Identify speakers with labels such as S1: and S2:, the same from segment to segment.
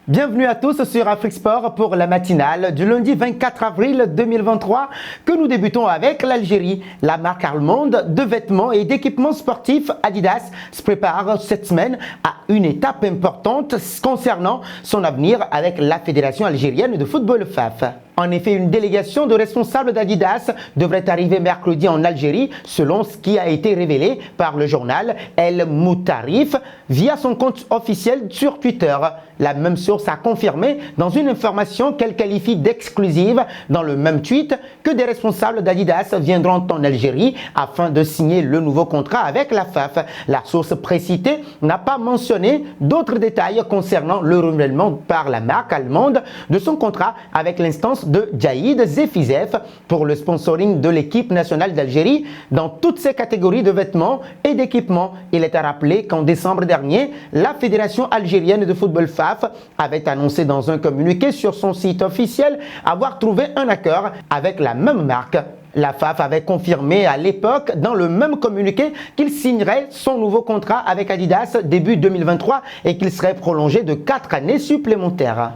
S1: Bienvenue à tous sur Afrique Sport pour la matinale du lundi 24 avril 2023 que nous débutons avec l'Algérie. La marque allemande de vêtements et d'équipements sportifs Adidas se prépare cette semaine à une étape importante concernant son avenir avec la Fédération algérienne de football FAF. En effet, une délégation de responsables d'Adidas devrait arriver mercredi en Algérie, selon ce qui a été révélé par le journal El Moutarif via son compte officiel sur Twitter. La même source a confirmé dans une information qu'elle qualifie d'exclusive dans le même tweet que des responsables d'Adidas viendront en Algérie afin de signer le nouveau contrat avec la FAF. La source précitée n'a pas mentionné d'autres détails concernant le renouvellement par la marque allemande de son contrat avec l'instance de Jaïd Zefizef pour le sponsoring de l'équipe nationale d'Algérie dans toutes ses catégories de vêtements et d'équipements. Il est à rappeler qu'en décembre dernier, la Fédération algérienne de football FAF avait annoncé dans un communiqué sur son site officiel avoir trouvé un accord avec la même marque. La FAF avait confirmé à l'époque dans le même communiqué qu'il signerait son nouveau contrat avec Adidas début 2023 et qu'il serait prolongé de 4 années supplémentaires.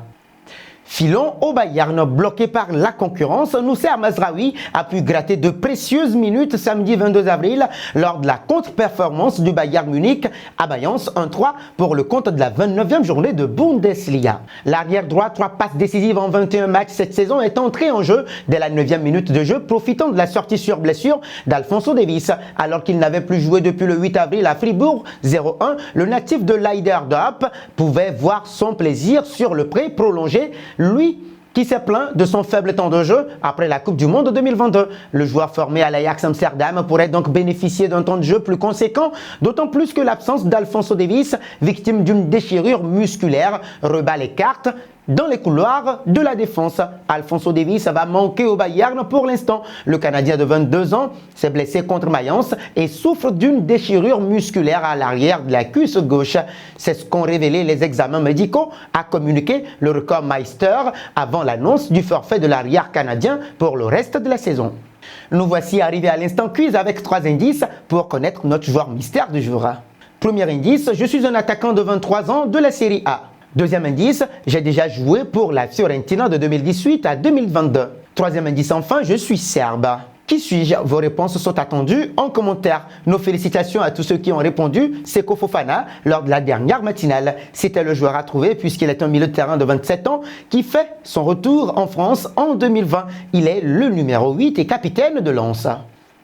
S1: Filons au Bayern, bloqué par la concurrence, Nousser Mazraoui a pu gratter de précieuses minutes samedi 22 avril lors de la contre-performance du Bayern Munich à Mayence 1-3 pour le compte de la 29e journée de Bundesliga. L'arrière droit, 3 passes décisives en 21 matchs cette saison, est entré en jeu dès la 9e minute de jeu, profitant de la sortie sur blessure d'Alphonso Davies. Alors qu'il n'avait plus joué depuis le 8 avril à Fribourg 0-1, le natif de Leiderdorp pouvait voir son plaisir sur le prêt prolongé. Lui qui s'est plaint de son faible temps de jeu après la Coupe du Monde 2022. Le joueur formé à l'Ajax Amsterdam pourrait donc bénéficier d'un temps de jeu plus conséquent, d'autant plus que l'absence d'Alphonso Davies, victime d'une déchirure musculaire, rebat les cartes dans les couloirs de la défense. Alphonso Davies va manquer au Bayern pour l'instant. Le Canadien de 22 ans s'est blessé contre Mayence et souffre d'une déchirure musculaire à l'arrière de la cuisse gauche. C'est ce qu'ont révélé les examens médicaux, a communiqué le record Meister avant l'annonce du forfait de l'arrière canadien pour le reste de la saison. Nous voici arrivés à l'instant quiz avec 3 indices pour connaître notre joueur mystère du jour. Premier indice, je suis un attaquant de 23 ans de la Série A. Deuxième indice, j'ai déjà joué pour la Fiorentina de 2018 à 2022. Troisième indice enfin, je suis serbe. Qui suis-je? Vos réponses sont attendues en commentaire. Nos félicitations à tous ceux qui ont répondu. Seko Fofana lors de la dernière matinale. C'était le joueur à trouver puisqu'il est un milieu de terrain de 27 ans qui fait son retour en France en 2020. Il est le numéro 8 et capitaine de Lens.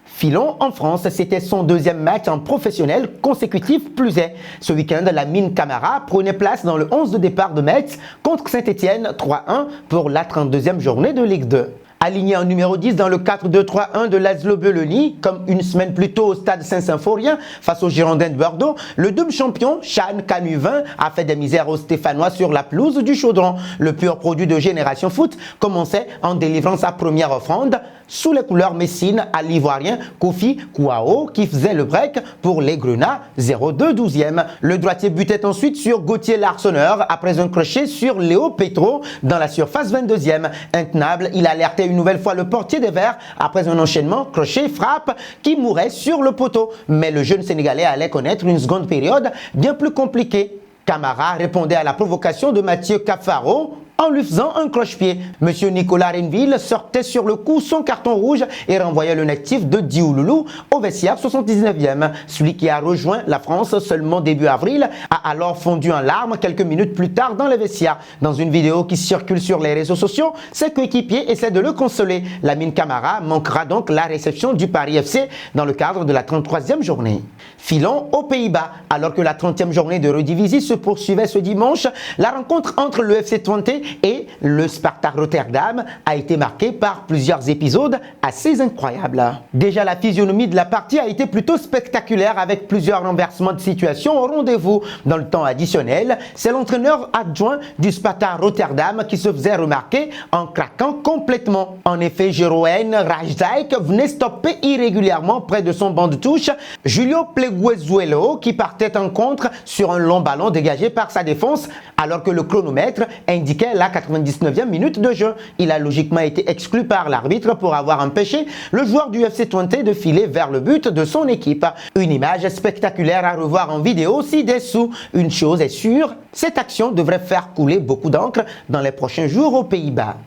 S1: Filons en France, c'était son deuxième match en professionnel consécutif plus est. Ce week-end, Lamine Camara prenait place dans le 11 de départ de Metz contre Saint-Etienne 3-1 pour la 32e journée de Ligue 2. Aligné en numéro 10 dans le 4-2-3-1 de Laszlo Beloni, comme une semaine plus tôt au stade Saint-Symphorien face aux Girondins de Bordeaux, le double champion Chan Canuvin a fait des misères aux Stéphanois sur la pelouse du Chaudron. Le pur produit de Génération Foot commençait en délivrant sa première offrande sous les couleurs messines à l'Ivoirien Kofi Kouao qui faisait le break pour les Grenats 0-2 12e. Le droitier butait ensuite sur Gauthier Larsonneur après un crochet sur Léo Petro dans la surface 22e. Intenable, il alertait une nouvelle fois le portier des Verts après un enchaînement crochet-frappe qui mourait sur le poteau. Mais le jeune Sénégalais allait connaître une seconde période bien plus compliquée. Camara répondait à la provocation de Mathieu Cafaro en lui faisant un cloche-pied. Monsieur Nicolas Renville sortait sur le coup son carton rouge et renvoyait le natif de Dioulou au vestiaire 79e. Celui qui a rejoint la France seulement début avril a alors fondu en larmes quelques minutes plus tard dans le vestiaire. Dans une vidéo qui circule sur les réseaux sociaux, ses coéquipiers essaient de le consoler. Lamine Camara manquera donc la réception du Paris FC dans le cadre de la 33e journée. Filons aux Pays-Bas. Alors que la 30e journée de Eredivisie se poursuivait ce dimanche, la rencontre entre le FC Twente et le Sparta Rotterdam a été marquée par plusieurs épisodes assez incroyables. Déjà, la physionomie de la partie a été plutôt spectaculaire avec plusieurs renversements de situation au rendez-vous. Dans le temps additionnel, c'est l'entraîneur adjoint du Sparta Rotterdam qui se faisait remarquer en craquant complètement. En effet, Jeroen Rajdijk venait stopper irrégulièrement près de son banc de touche Julio Pleguezuelo qui partait en contre sur un long ballon dégagé par sa défense alors que le chronomètre indiquait la 99e minute de jeu. Il a logiquement été exclu par l'arbitre pour avoir empêché le joueur du FC Twente de filer vers le but de son équipe. Une image spectaculaire à revoir en vidéo ci-dessous. Une chose est sûre, cette action devrait faire couler beaucoup d'encre dans les prochains jours aux Pays-Bas.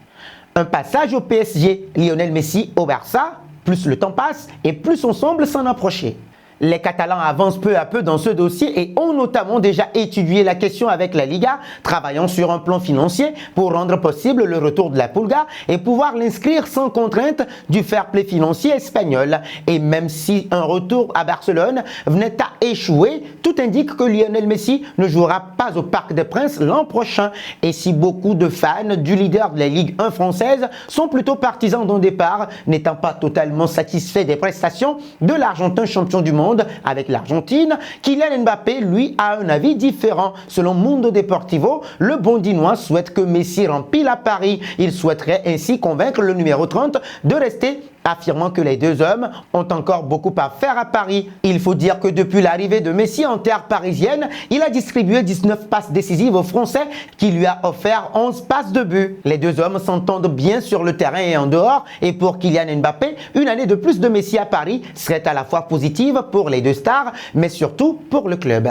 S1: Un passage au PSG, Lionel Messi au Barça, plus le temps passe et plus on semble s'en approcher. Les Catalans avancent peu à peu dans ce dossier et ont notamment déjà étudié la question avec la Liga, travaillant sur un plan financier pour rendre possible le retour de la Pulga et pouvoir l'inscrire sans contrainte du fair play financier espagnol. Et même si un retour à Barcelone venait à échouer, tout indique que Lionel Messi ne jouera pas au Parc des Princes l'an prochain. Et si beaucoup de fans du leader de la Ligue 1 française sont plutôt partisans d'un départ, n'étant pas totalement satisfaits des prestations de l'Argentin champion du monde avec l'Argentine, Kylian Mbappé, lui, a un avis différent. Selon Mundo Deportivo, le Bondinois souhaite que Messi rempile à Paris. Il souhaiterait ainsi convaincre le numéro 30 de rester, affirmant que les deux hommes ont encore beaucoup à faire à Paris. Il faut dire que depuis l'arrivée de Messi en terre parisienne, il a distribué 19 passes décisives aux Français qui lui a offert 11 passes de but. Les deux hommes s'entendent bien sur le terrain et en dehors, et pour Kylian Mbappé, une année de plus de Messi à Paris serait à la fois positive pour les deux stars, mais surtout pour le club.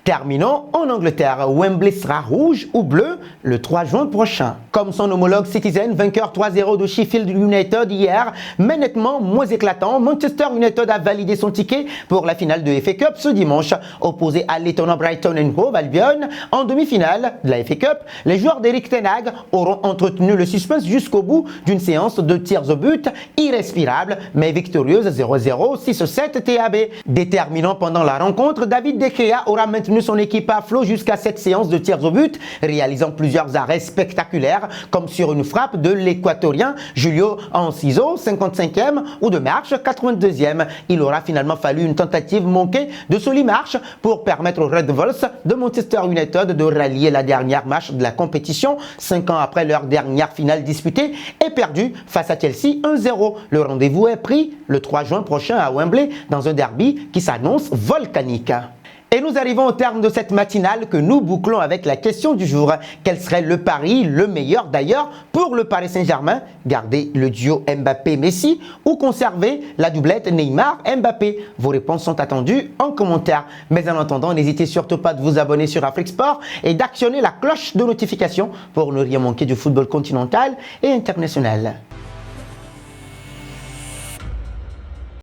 S1: Terminons en Angleterre. Wembley sera rouge ou bleu le 3 juin prochain. Comme son homologue Citizen, vainqueur 3-0 de Sheffield United hier, mais nettement moins éclatant, Manchester United a validé son ticket pour la finale de FA Cup ce dimanche. Opposé à l'étonnant Brighton & Hove Albion, en demi-finale de la FA Cup, les joueurs d'Eric Ten Hag auront entretenu le suspense jusqu'au bout d'une séance de tirs au but irrespirable, mais victorieuse 0-0, 6-7 TAB. Déterminant pendant la rencontre, David De Gea aura maintenu son équipe à flot jusqu'à cette séance de tirs au but, réalisant plusieurs arrêts spectaculaires, comme sur une frappe de l'Équatorien Julio Enciso, 55e, ou de March, 82e. Il aura finalement fallu une tentative manquée de Solly March pour permettre aux Red Devils de Manchester United de rallier la dernière marche de la compétition, 5 ans après leur dernière finale disputée et perdue face à Chelsea 1-0. Le rendez-vous est pris le 3 juin prochain à Wembley dans un derby qui s'annonce volcanique. Et nous arrivons au terme de cette matinale que nous bouclons avec la question du jour. Quel serait le pari le meilleur d'ailleurs pour le Paris Saint-Germain? Garder le duo Mbappé-Messi ou conserver la doublette Neymar-Mbappé? Vos réponses sont attendues en commentaire. Mais en attendant, n'hésitez surtout pas de vous abonner sur Afrique Sport et d'actionner la cloche de notification pour ne rien manquer du football continental et international.